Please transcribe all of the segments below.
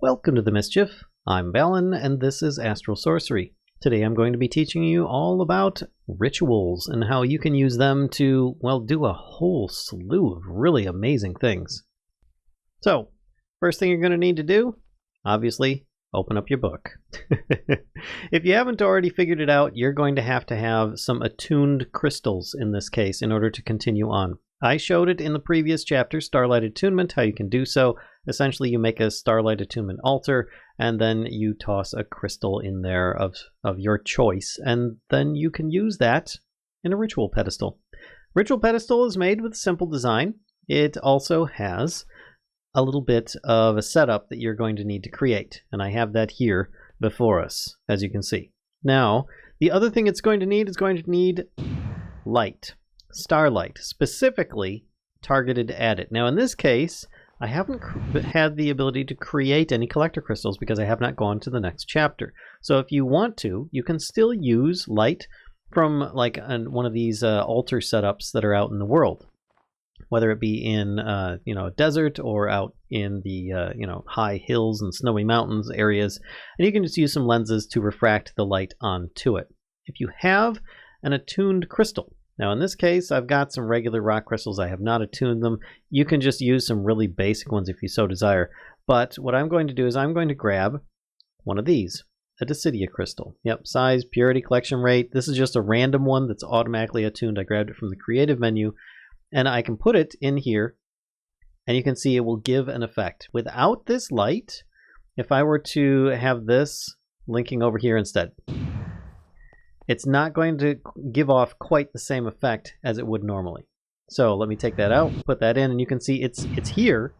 Welcome to the Mischief. I'm Valen, and this is Astral Sorcery. Today I'm going to be teaching you all about rituals and how you can use them to, well, do a whole slew of really amazing things. So, first thing you're going to need to do, obviously, open up your book. If you haven't already figured it out, you're going to have some attuned crystals in this case in order to continue on. I showed it in the previous chapter, Starlight Attunement, how you can do so. Essentially, you make a Starlight Attunement altar, and then you toss a crystal in there of your choice, and then you can use that in a ritual pedestal. Ritual pedestal is made with a simple design. It also has a little bit of a setup that you're going to need to create, and I have that here before us, as you can see. Now, the other thing it's going to need is going to need light. Starlight, specifically targeted at it. Now in this case, I haven't had the ability to create any collector crystals because I have not gone to the next chapter. So if you want to, you can still use light from like one of these altar setups that are out in the world, whether it be in a desert or out in the high hills and snowy mountains areas, and you can just use some lenses to refract the light onto it. If you have an attuned crystal, now in this case, I've got some regular rock crystals. I have not attuned them. You can just use some really basic ones if you so desire. But what I'm going to do is I'm going to grab one of these, a Discidia crystal. Yep, size, purity, collection rate. This is just a random one that's automatically attuned. I grabbed it from the creative menu, and I can put it in here, and you can see it will give an effect. Without this light, if I were to have this linking over here instead, it's not going to give off quite the same effect as it would normally. So let me take that out, put that in, and you can see it's here.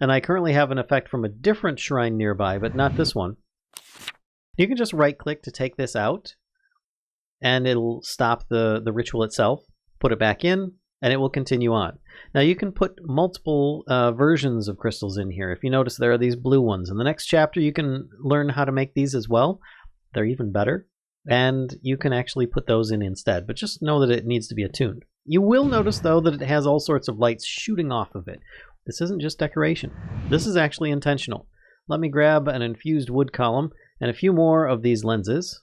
And I currently have an effect from a different shrine nearby, but not this one. You can just right-click to take this out, and it'll stop the ritual itself, put it back in, and it will continue on. Now you can put multiple versions of crystals in here. If you notice, there are these blue ones. In the next chapter, you can learn how to make these as well. They're even better. And you can actually put those in instead, but just know that it needs to be attuned. You will notice, though, that it has all sorts of lights shooting off of it. This isn't just decoration. This is actually intentional. Let me grab an infused wood column and a few more of these lenses.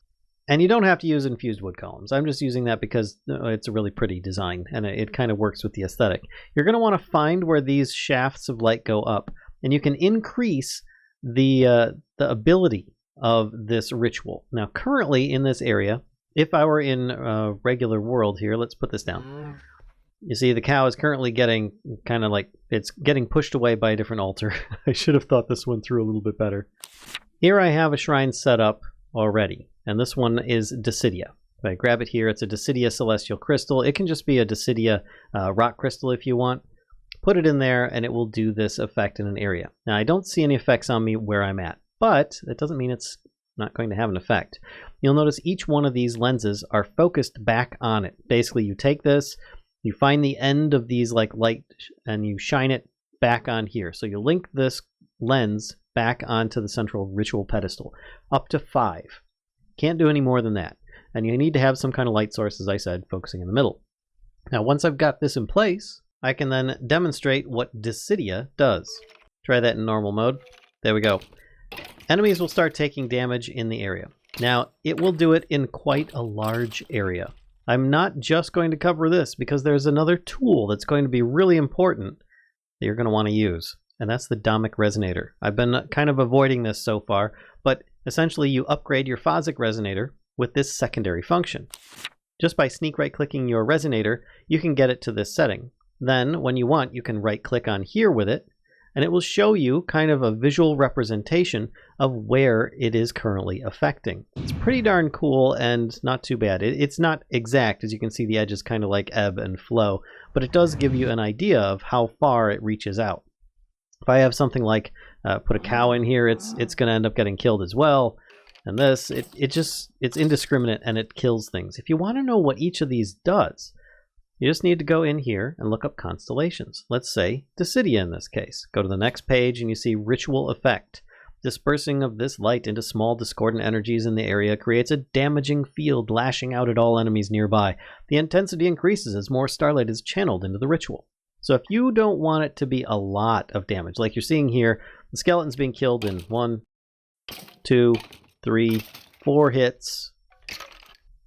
And you don't have to use infused wood columns. I'm just using that because it's a really pretty design, and it kind of works with the aesthetic. You're going to want to find where these shafts of light go up, and you can increase the ability of this ritual. Now currently in this area, if I were in a regular world here, let's put this down. You see the cow is currently getting kind of like, it's getting pushed away by a different altar. I should have thought this one through a little bit better. Here I have a shrine set up already, and this one is Discidia. If I grab it here, it's a Discidia celestial crystal. It can just be a Discidia rock crystal if you want. Put it in there and it will do this effect in an area. Now I don't see any effects on me where I'm at, but that doesn't mean it's not going to have an effect. You'll notice each one of these lenses are focused back on it. Basically, you take this, you find the end of these like light, and you shine it back on here. So you link this lens back onto the central ritual pedestal, up to 5. Can't do any more than that. And you need to have some kind of light source, as I said, focusing in the middle. Now, once I've got this in place, I can then demonstrate what Discidia does. Try that in normal mode. There we go. Enemies will start taking damage in the area. Now, it will do it in quite a large area. I'm not just going to cover this because there's another tool that's going to be really important that you're going to want to use, and that's the Domic Resonator. I've been kind of avoiding this so far, but essentially you upgrade your phasic resonator with this secondary function. Just by sneak right-clicking your resonator, you can get it to this setting. Then, when you want, you can right-click on here with it, and it will show you kind of a visual representation of where it is currently affecting. It's pretty darn cool and not too bad. It's not exact, as you can see the edges kind of like ebb and flow, but it does give you an idea of how far it reaches out. If I have something like put a cow in here, it's going to end up getting killed as well. And this, it's indiscriminate and it kills things. If you want to know what each of these does, you just need to go in here and look up constellations. Let's say Discidia in this case. Go to the next page and you see Ritual Effect. Dispersing of this light into small discordant energies in the area creates a damaging field lashing out at all enemies nearby. The intensity increases as more starlight is channeled into the ritual. So if you don't want it to be a lot of damage, like you're seeing here, The skeleton's being killed in 1, 2, 3, 4 hits.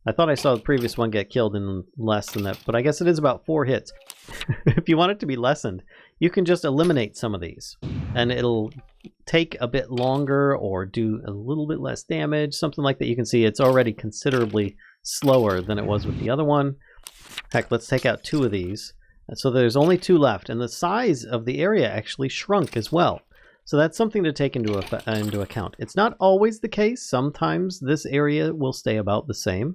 I thought I saw the previous one get killed in less than that, but I guess it is about 4 hits. If you want it to be lessened, you can just eliminate some of these, and it'll take a bit longer or do a little bit less damage, something like that. You can see it's already considerably slower than it was with the other one. Heck, let's take out 2 of these. So there's only 2 left, and the size of the area actually shrunk as well. So that's something to take into account. It's not always the case. Sometimes this area will stay about the same.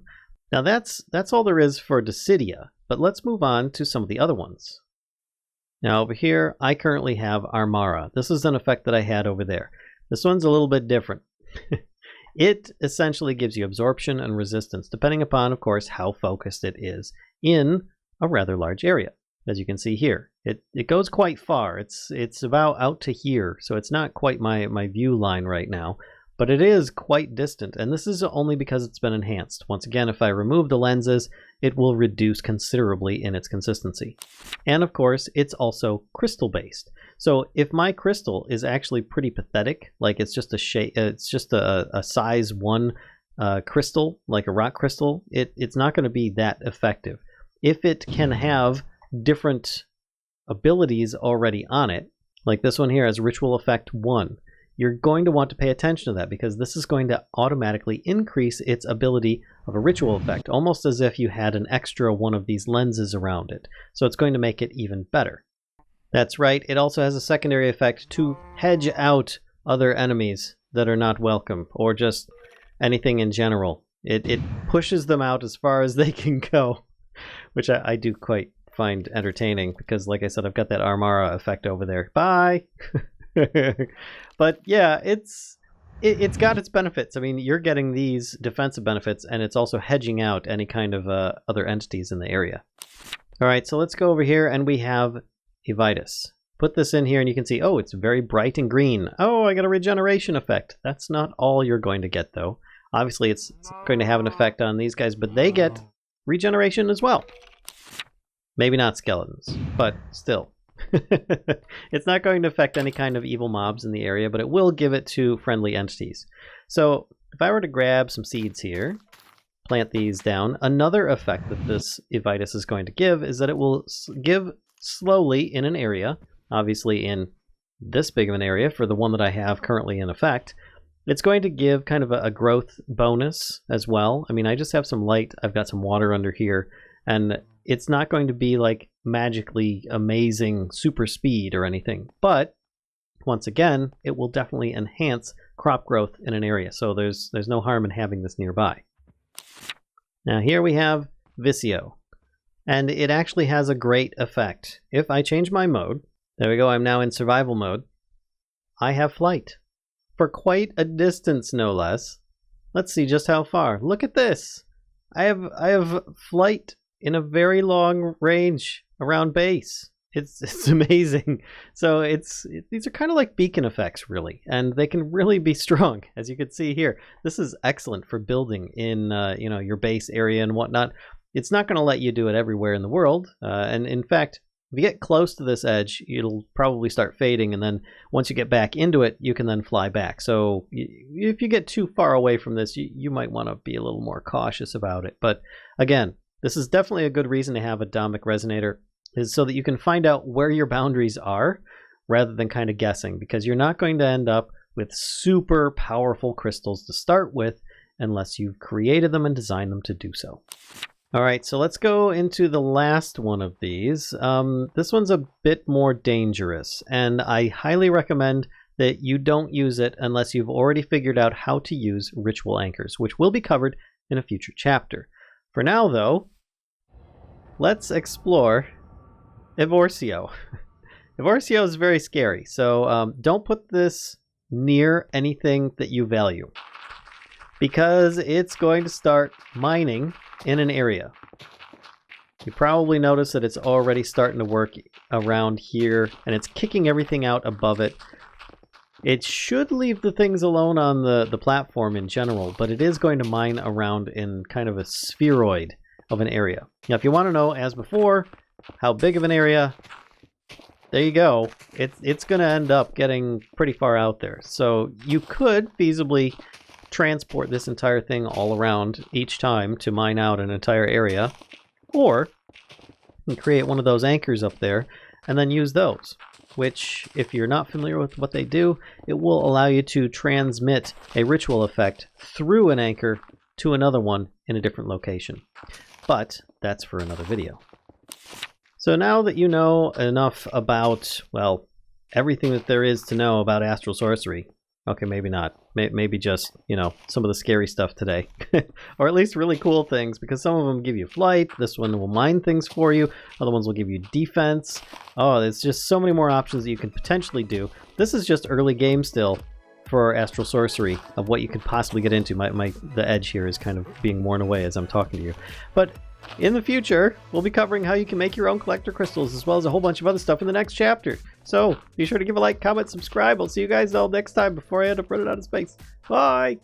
Now that's all there is for Discidia, but let's move on to some of the other ones. Now over here, I currently have Armara. This is an effect that I had over there. This one's a little bit different. It essentially gives you absorption and resistance, depending upon, of course, how focused it is in a rather large area. As you can see here, it goes quite far. It's about out to here, so it's not quite my view line right now, but it is quite distant, and this is only because it's been enhanced. Once again, if I remove the lenses, it will reduce considerably in its consistency. And of course, it's also crystal based. So if my crystal is actually pretty pathetic, like it's just a size 1 crystal, like a rock crystal, it's not going to be that effective. If it can have different abilities already on it, like this one here has Ritual Effect 1, you're going to want to pay attention to that, because this is going to automatically increase its ability of a ritual effect, almost as if you had an extra one of these lenses around it. So it's going to make it even better. That's right, it also has a secondary effect to hedge out other enemies that are not welcome, or just anything in general. It pushes them out as far as they can go, which I do quite find entertaining, because like I said, I've got that Armara effect over there. Bye! But yeah, it's got its benefits. I mean, you're getting these defensive benefits, and it's also hedging out any kind of other entities in the area. Alright, so let's go over here, and we have Aevitas. Put this in here, and you can see, oh, it's very bright and green. Oh, I got a regeneration effect. That's not all you're going to get, though. Obviously, it's going to have an effect on these guys, but they get regeneration as well. Maybe not skeletons, but still. It's not going to affect any kind of evil mobs in the area, but it will give it to friendly entities. So if I were to grab some seeds here, plant these down, another effect that this Aevitas is going to give is that it will give slowly in an area, obviously in this big of an area for the one that I have currently in effect. It's going to give kind of a growth bonus as well. I mean, I just have some light, I've got some water under here, and it's not going to be like magically amazing super speed or anything, but once again, it will definitely enhance crop growth in an area, so there's no harm in having this nearby. Now here we have Vicio, and it actually has a great effect. If I change my mode, there we go, I'm now in survival mode, I have flight. For quite a distance, no less. Let's see just how far. Look at this! I have flight in a very long range around base. It's amazing. So these are kind of like beacon effects, really, and they can really be strong, as you can see here. This is excellent for building in your base area and whatnot. It's not going to let you do it everywhere in the world, and in fact, if you get close to this edge, it'll probably start fading, and then once you get back into it, you can then fly back. So if you get too far away from this, you might want to be a little more cautious about it. But again, this is definitely a good reason to have a Domic Resonator, is so that you can find out where your boundaries are rather than kind of guessing, because you're not going to end up with super powerful crystals to start with unless you've created them and designed them to do so. Alright, so let's go into the last one of these. This one's a bit more dangerous, and I highly recommend that you don't use it unless you've already figured out how to use ritual anchors, which will be covered in a future chapter. For now, though, let's explore Evorsio. Evorsio is very scary, so don't put this near anything that you value, because it's going to start mining in an area. You probably notice that it's already starting to work around here, and it's kicking everything out above it. It should leave the things alone on the platform in general, but it is going to mine around in kind of a spheroid of an area. Now, if you want to know, as before, how big of an area, there you go. It's going to end up getting pretty far out there. So you could feasibly transport this entire thing all around each time to mine out an entire area, or you can create one of those anchors up there and then use those, which, if you're not familiar with what they do, it will allow you to transmit a ritual effect through an anchor to another one in a different location. But that's for another video. So now that you know enough about, well, everything that there is to know about Astral Sorcery, okay, maybe not. Maybe just, you know, some of the scary stuff today. Or at least really cool things, because some of them give you flight. This one will mine things for you. Other ones will give you defense. Oh, there's just so many more options that you can potentially do. This is just early game still for Astral Sorcery of what you could possibly get into. The edge here is kind of being worn away as I'm talking to you. But in the future, we'll be covering how you can make your own collector crystals, as well as a whole bunch of other stuff in the next chapter. So be sure to give a like, comment, subscribe. I'll see you guys all next time before I end up running out of space. Bye!